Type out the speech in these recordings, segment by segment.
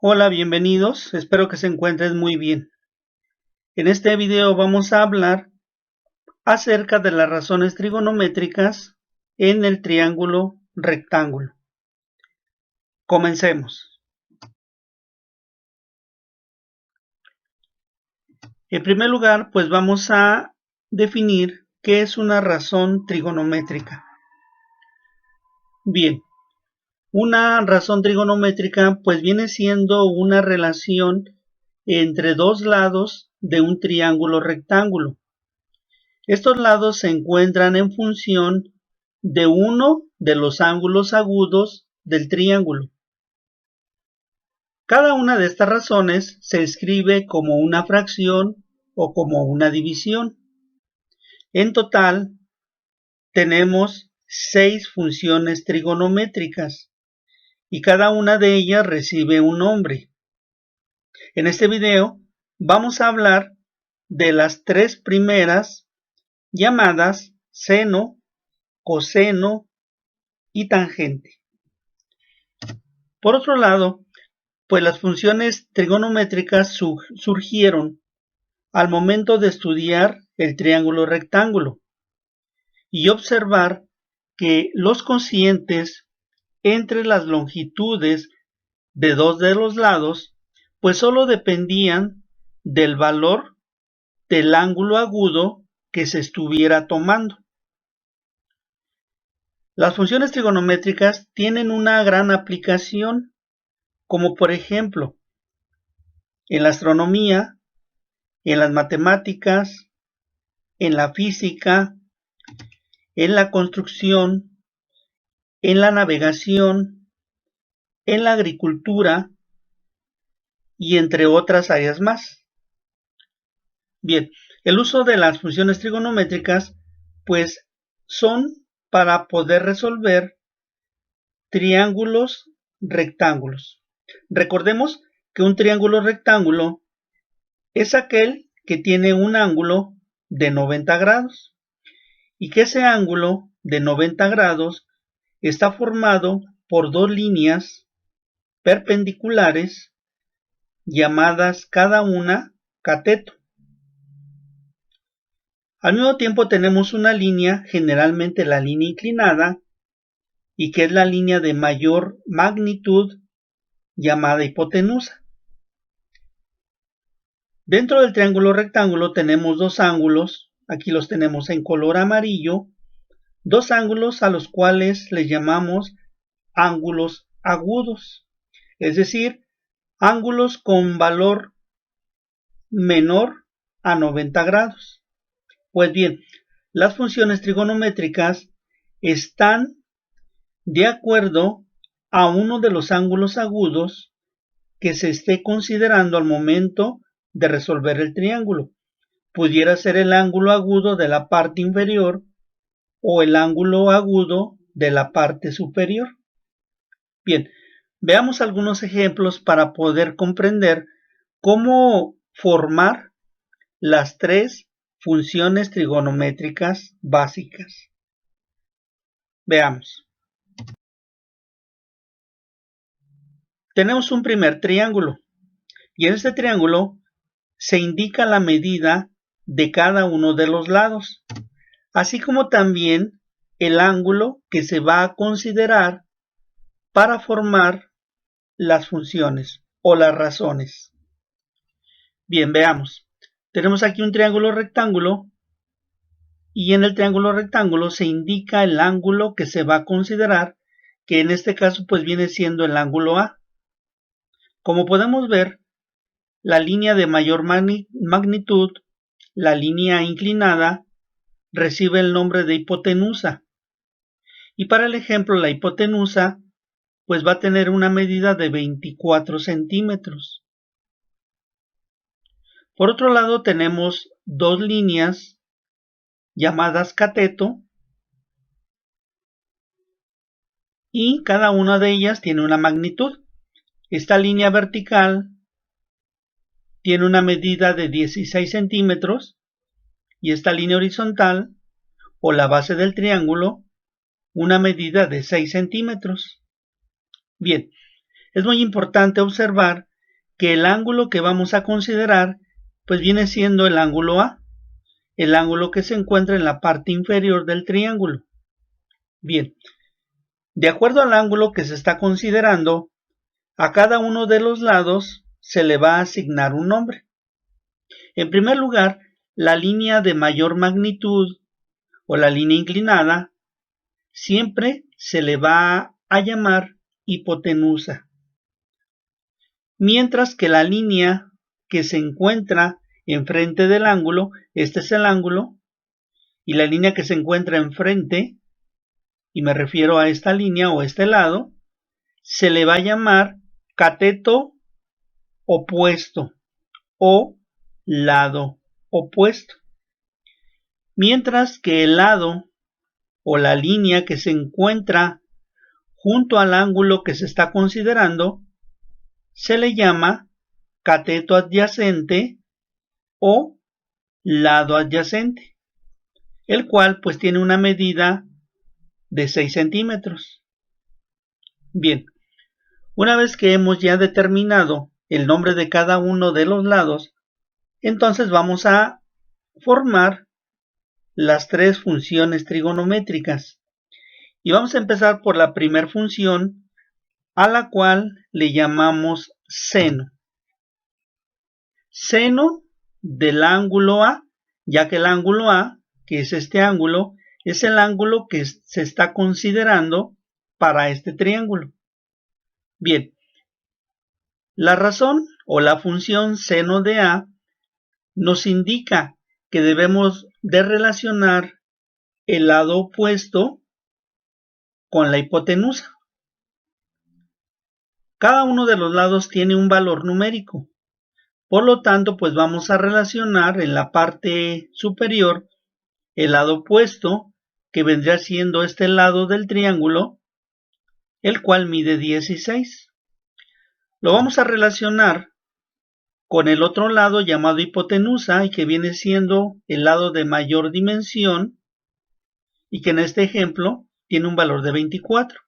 Hola, bienvenidos, espero que se encuentren muy bien. En este video vamos a hablar acerca de las razones trigonométricas en el triángulo rectángulo. Comencemos. En primer lugar, pues vamos a definir qué es una razón trigonométrica. Bien, una razón trigonométrica pues viene siendo una relación entre dos lados de un triángulo rectángulo. Estos lados se encuentran en función de uno de los ángulos agudos del triángulo. Cada una de estas razones se escribe como una fracción o como una división. En total, tenemos 6 funciones trigonométricas y cada una de ellas recibe un nombre. En este video vamos a hablar de las 3 primeras llamadas seno, coseno y tangente. Por otro lado, pues las funciones trigonométricas surgieron al momento de estudiar el triángulo rectángulo y observar que los cocientes entre las longitudes de dos de los lados pues solo dependían del valor del ángulo agudo que se estuviera tomando. Las funciones trigonométricas tienen una gran aplicación, como por ejemplo en la astronomía, en las matemáticas, en la física, en la construcción, en la navegación, en la agricultura y entre otras áreas más. Bien, el uso de las funciones trigonométricas pues son para poder resolver triángulos rectángulos. Recordemos que un triángulo rectángulo es aquel que tiene un ángulo de 90 grados y que ese ángulo de 90 grados está formado por dos líneas perpendiculares llamadas cada una cateto. Al mismo tiempo tenemos una línea, generalmente la línea inclinada, y que es la línea de mayor magnitud llamada hipotenusa. Dentro del triángulo rectángulo tenemos dos ángulos, aquí los tenemos en color amarillo, dos ángulos a los cuales les llamamos ángulos agudos, es decir, ángulos con valor menor a 90 grados. Pues bien, las funciones trigonométricas están de acuerdo a uno de los ángulos agudos que se esté considerando al momento de resolver el triángulo. Pudiera ser el ángulo agudo de la parte inferior o el ángulo agudo de la parte superior. Bien, veamos algunos ejemplos para poder comprender cómo formar las 3 funciones trigonométricas básicas. Veamos. Tenemos un primer triángulo y en este triángulo se indica la medida de cada uno de los lados, así como también el ángulo que se va a considerar para formar las funciones o las razones. Bien, veamos. Tenemos aquí un triángulo rectángulo y en el triángulo rectángulo se indica el ángulo que se va a considerar, que en este caso pues viene siendo el ángulo A. Como podemos ver, la línea de mayor magnitud, la línea inclinada, recibe el nombre de hipotenusa. Y para el ejemplo, la hipotenusa pues va a tener una medida de 24 centímetros. Por otro lado tenemos dos líneas llamadas cateto y cada una de ellas tiene una magnitud. Esta línea vertical tiene una medida de 16 centímetros y esta línea horizontal o la base del triángulo una medida de 6 centímetros. Bien, es muy importante observar que el ángulo que vamos a considerar pues viene siendo el ángulo A, el ángulo que se encuentra en la parte inferior del triángulo. Bien, de acuerdo al ángulo que se está considerando, a cada uno de los lados se le va a asignar un nombre. En primer lugar, la línea de mayor magnitud o la línea inclinada siempre se le va a llamar hipotenusa, mientras que la línea que se encuentra enfrente del ángulo, este es el ángulo, y la línea que se encuentra enfrente, y me refiero a esta línea o este lado, se le va a llamar cateto opuesto o lado opuesto, mientras que el lado o la línea que se encuentra junto al ángulo que se está considerando se le llama cateto adyacente o lado adyacente, el cual pues tiene una medida de 6 centímetros. Bien, una vez que hemos ya determinado el nombre de cada uno de los lados, entonces vamos a formar las tres funciones trigonométricas. Y vamos a empezar por la primera función, a la cual le llamamos seno. Seno del ángulo A, ya que el ángulo A, que es este ángulo, es el ángulo que se está considerando para este triángulo. Bien, la razón o la función seno de A nos indica que debemos de relacionar el lado opuesto con la hipotenusa. Cada uno de los lados tiene un valor numérico. Por lo tanto, pues vamos a relacionar en la parte superior el lado opuesto, que vendría siendo este lado del triángulo, el cual mide 16. Lo vamos a relacionar con el otro lado llamado hipotenusa y que viene siendo el lado de mayor dimensión y que en este ejemplo tiene un valor de 24.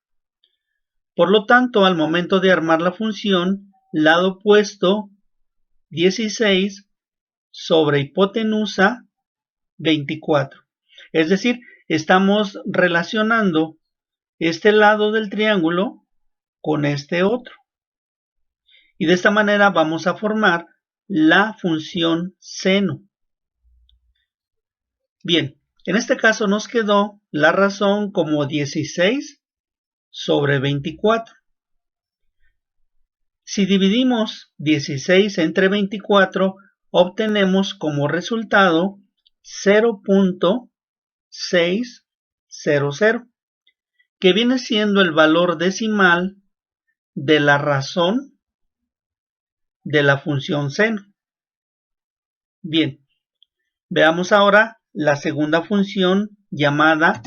Por lo tanto, al momento de armar la función, lado opuesto 16 sobre hipotenusa 24. Es decir, estamos relacionando este lado del triángulo con este otro. Y de esta manera vamos a formar la función seno. Bien, en este caso nos quedó la razón como 16 sobre 24. Si dividimos 16 entre 24, obtenemos como resultado 0.600, que viene siendo el valor decimal de la razón de la función seno. Bien, veamos ahora la segunda función llamada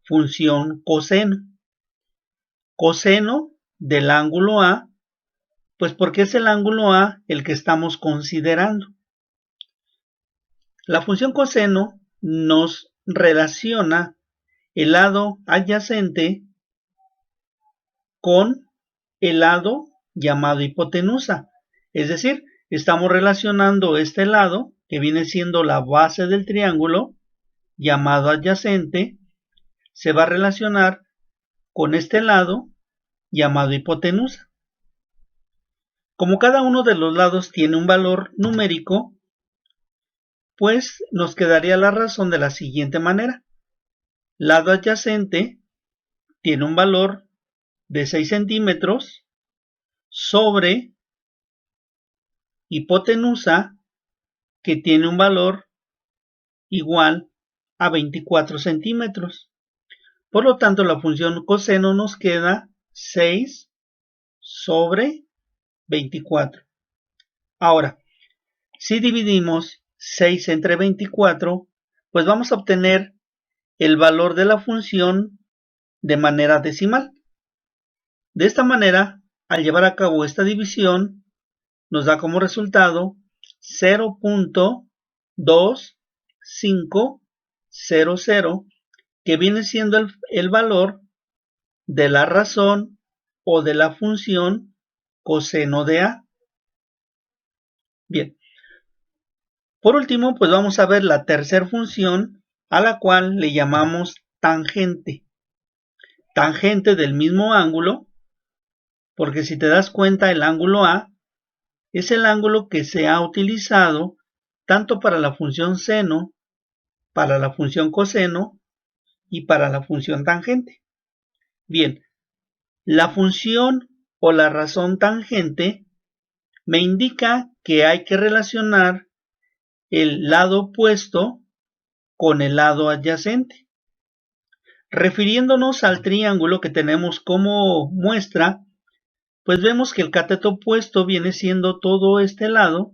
función coseno. Coseno del ángulo A, pues porque es el ángulo A el que estamos considerando. La función coseno nos relaciona el lado adyacente con el lado llamado hipotenusa. Es decir, estamos relacionando este lado, que viene siendo la base del triángulo, llamado adyacente, se va a relacionar con este lado, llamado hipotenusa. Como cada uno de los lados tiene un valor numérico, pues nos quedaría la razón de la siguiente manera. Lado adyacente tiene un valor de 6 centímetros sobre hipotenusa, que tiene un valor igual a 24 centímetros. Por lo tanto, la función coseno nos queda 6 sobre 24. Ahora, si dividimos 6 entre 24, pues vamos a obtener el valor de la función de manera decimal. De esta manera, al llevar a cabo esta división, nos da como resultado 0.2500, que viene siendo el valor de la razón o de la función coseno de A. Bien. Por último, pues vamos a ver la tercera función, a la cual le llamamos tangente. Tangente del mismo ángulo, porque si te das cuenta, el ángulo A es el ángulo que se ha utilizado tanto para la función seno, para la función coseno y para la función tangente. Bien, la función o la razón tangente me indica que hay que relacionar el lado opuesto con el lado adyacente. Refiriéndonos al triángulo que tenemos como muestra, pues vemos que el cateto opuesto viene siendo todo este lado,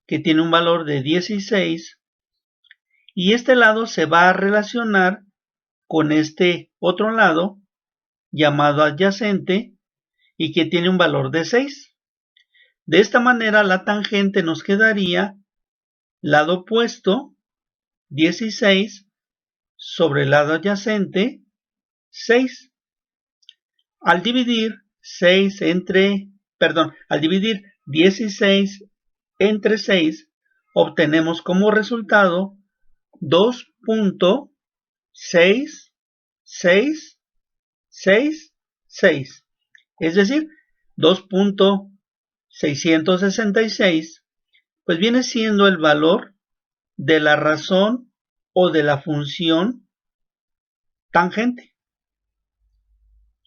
que tiene un valor de 16, y este lado se va a relacionar con este otro lado, llamado adyacente, y que tiene un valor de 6. De esta manera la tangente nos quedaría lado opuesto 16 sobre el lado adyacente 6. Al dividir 16 entre 6, obtenemos como resultado 2.6666, es decir, 2.666, pues viene siendo el valor de la razón o de la función tangente.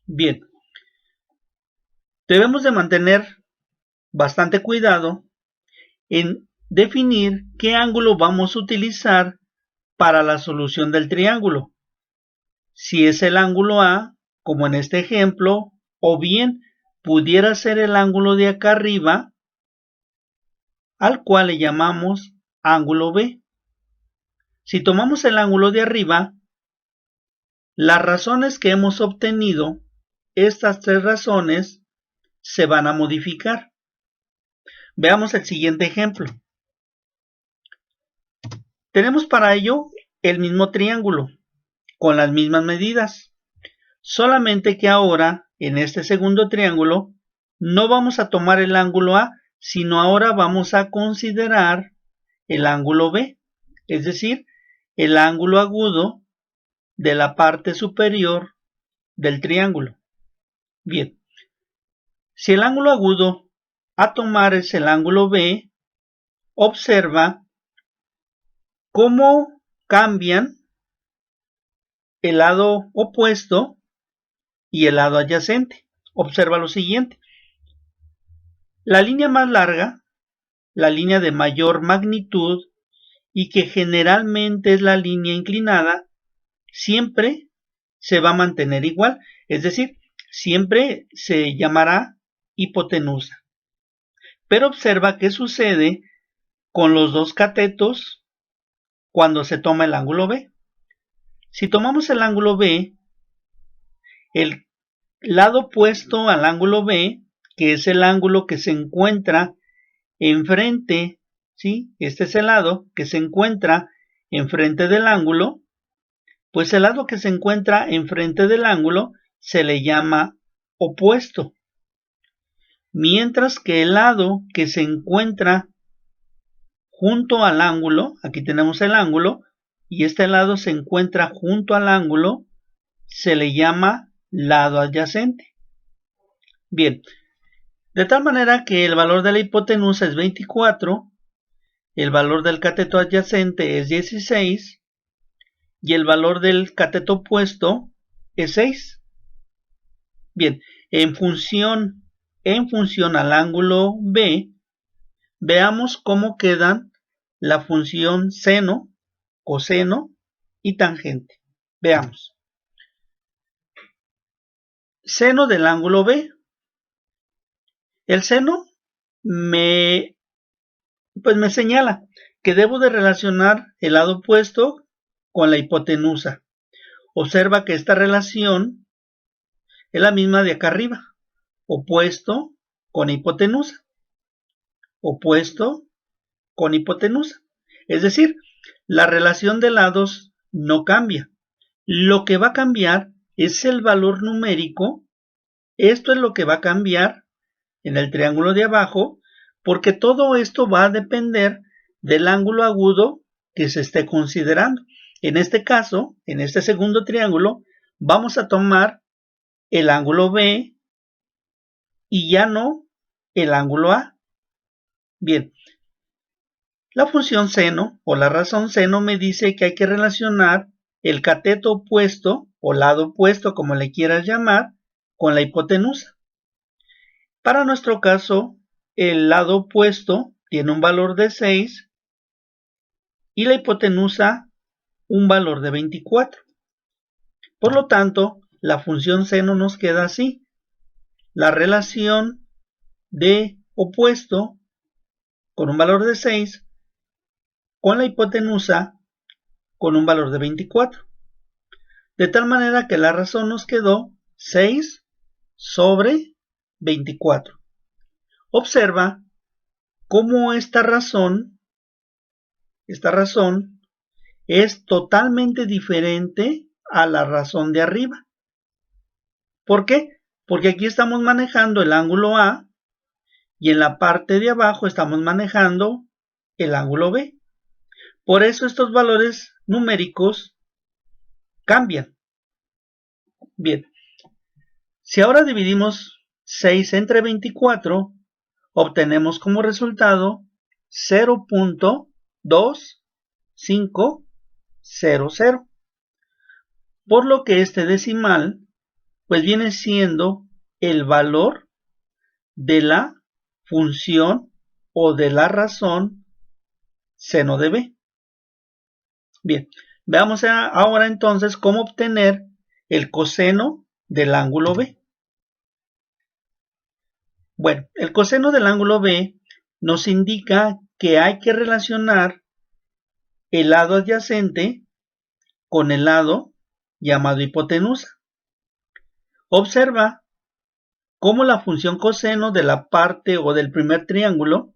Bien, debemos de mantener bastante cuidado en definir qué ángulo vamos a utilizar para la solución del triángulo. Si es el ángulo A, como en este ejemplo, o bien pudiera ser el ángulo de acá arriba, al cual le llamamos ángulo B. Si tomamos el ángulo de arriba, las razones que hemos obtenido, estas tres razones, se van a modificar. Veamos el siguiente ejemplo. Tenemos para ello el mismo triángulo, con las mismas medidas. Solamente que ahora, en este segundo triángulo, no vamos a tomar el ángulo A, sino ahora vamos a considerar el ángulo B, es decir, el ángulo agudo de la parte superior del triángulo. Bien, si el ángulo agudo a tomar es el ángulo B, observa cómo cambian el lado opuesto y el lado adyacente. Observa lo siguiente. La línea más larga, la línea de mayor magnitud y que generalmente es la línea inclinada, siempre se va a mantener igual, es decir, siempre se llamará hipotenusa. Pero observa qué sucede con los dos catetos cuando se toma el ángulo B. Si tomamos el ángulo B, el lado opuesto al ángulo B, que es el ángulo que se encuentra enfrente, ¿sí? Este es el lado que se encuentra enfrente del ángulo, pues el lado que se encuentra enfrente del ángulo se le llama opuesto. Mientras que el lado que se encuentra junto al ángulo, aquí tenemos el ángulo, y este lado se encuentra junto al ángulo, se le llama lado adyacente. Bien, de tal manera que el valor de la hipotenusa es 24, el valor del cateto adyacente es 16 y el valor del cateto opuesto es 6. Bien, en función al ángulo B, veamos cómo quedan la función seno, coseno y tangente. Veamos. Seno del ángulo B. El seno me señala que debo de relacionar el lado opuesto con la hipotenusa. Observa que esta relación es la misma de acá arriba. Opuesto con hipotenusa. Opuesto con hipotenusa. Es decir, la relación de lados no cambia. Lo que va a cambiar es el valor numérico. Esto es lo que va a cambiar en el triángulo de abajo, porque todo esto va a depender del ángulo agudo que se esté considerando. En este caso, en este segundo triángulo, vamos a tomar el ángulo B y ya no el ángulo A. Bien, la función seno o la razón seno me dice que hay que relacionar el cateto opuesto o lado opuesto, como le quieras llamar, con la hipotenusa. Para nuestro caso, el lado opuesto tiene un valor de 6 y la hipotenusa un valor de 24. Por lo tanto, la función seno nos queda así. La relación de opuesto con un valor de 6 con la hipotenusa con un valor de 24. De tal manera que la razón nos quedó 6 sobre 24. Observa cómo esta razón es totalmente diferente a la razón de arriba. ¿Por qué? Porque aquí estamos manejando el ángulo A y en la parte de abajo estamos manejando el ángulo B. Por eso estos valores numéricos cambian. Bien, si ahora dividimos 6 entre 24, obtenemos como resultado 0.2500, por lo que este decimal pues viene siendo el valor de la función o de la razón seno de B. Bien, veamos ahora entonces cómo obtener el coseno del ángulo B. Bueno, el coseno del ángulo B nos indica que hay que relacionar el lado adyacente con el lado llamado hipotenusa. Observa cómo la función coseno de la parte o del primer triángulo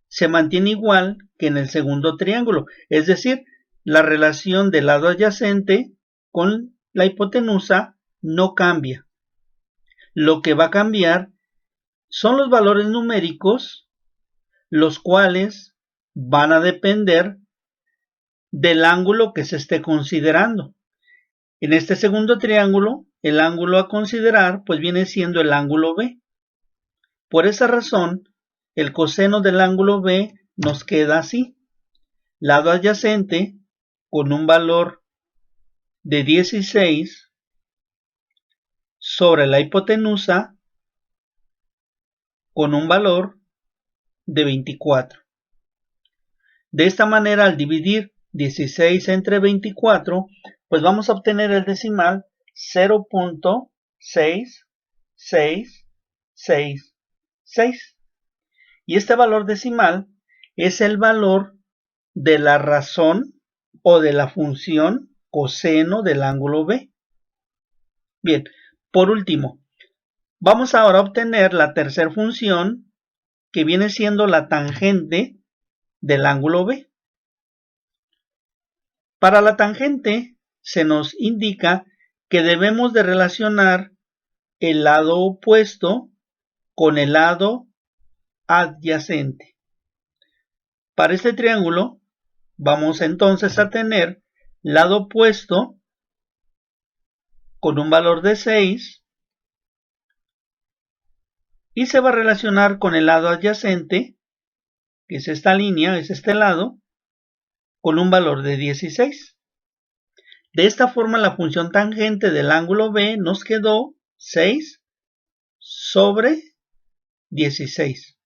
se mantiene igual que en el segundo triángulo, es decir, la relación del lado adyacente con la hipotenusa no cambia. Lo que va a cambiar son los valores numéricos, los cuales van a depender del ángulo que se esté considerando. En este segundo triángulo, el ángulo a considerar pues viene siendo el ángulo B. Por esa razón, el coseno del ángulo B nos queda así. Lado adyacente con un valor de 16 sobre la hipotenusa con un valor de 24. De esta manera, al dividir 16 entre 24, pues vamos a obtener el decimal 0.6666. Y este valor decimal es el valor de la razón o de la función coseno del ángulo B. Bien, por último, vamos ahora a obtener la tercera función, que viene siendo la tangente del ángulo B. Para la tangente se nos indica que debemos de relacionar el lado opuesto con el lado adyacente. Para este triángulo vamos entonces a tener lado opuesto con un valor de 6 y se va a relacionar con el lado adyacente, que es esta línea, es este lado, con un valor de 16. De esta forma la función tangente del ángulo B nos quedó 6 sobre 16,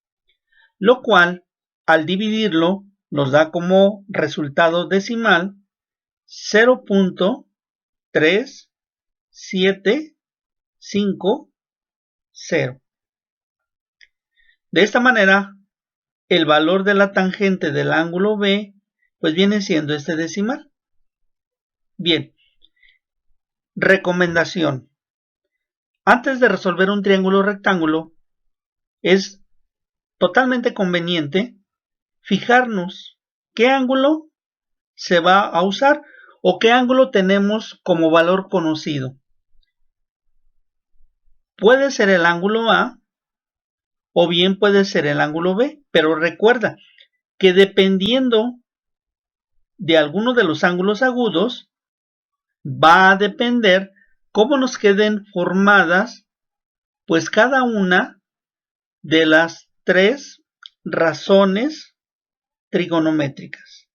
lo cual al dividirlo nos da como resultado decimal 0.3750. De esta manera, el valor de la tangente del ángulo B pues viene siendo este decimal. Bien, recomendación. Antes de resolver un triángulo rectángulo, es totalmente conveniente fijarnos qué ángulo se va a usar o qué ángulo tenemos como valor conocido. Puede ser el ángulo A o bien puede ser el ángulo B, pero recuerda que dependiendo de alguno de los ángulos agudos, va a depender cómo nos queden formadas pues cada una de las tres razones trigonométricas.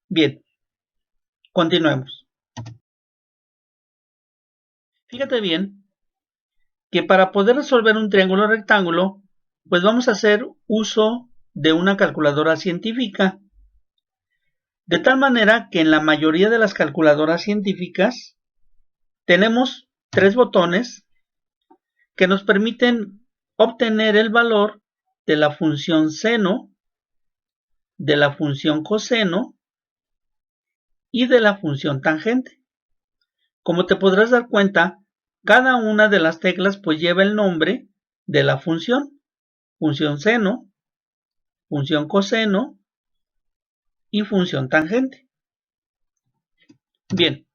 Bien, continuemos. Fíjate bien que para poder resolver un triángulo rectángulo, pues vamos a hacer uso de una calculadora científica. De tal manera que en la mayoría de las calculadoras científicas tenemos tres botones que nos permiten obtener el valor de la función seno, de la función coseno y de la función tangente. Como te podrás dar cuenta, cada una de las teclas pues lleva el nombre de la función. Función seno, función coseno y función tangente. Bien,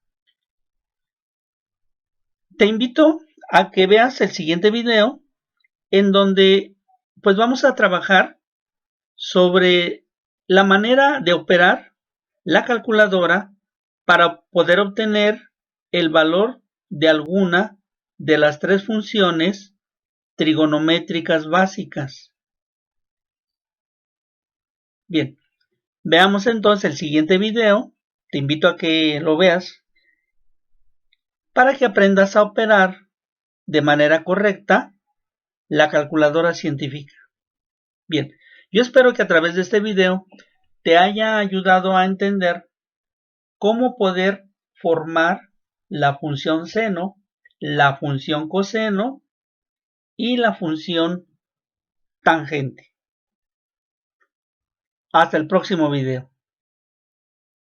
te invito a que veas el siguiente video en donde pues vamos a trabajar sobre la manera de operar la calculadora para poder obtener el valor de alguna de las tres funciones trigonométricas básicas. Bien, veamos entonces el siguiente video. Te invito a que lo veas para que aprendas a operar de manera correcta la calculadora científica. Bien, yo espero que a través de este video te haya ayudado a entender cómo poder formar la función seno, la función coseno y la función tangente. Hasta el próximo video.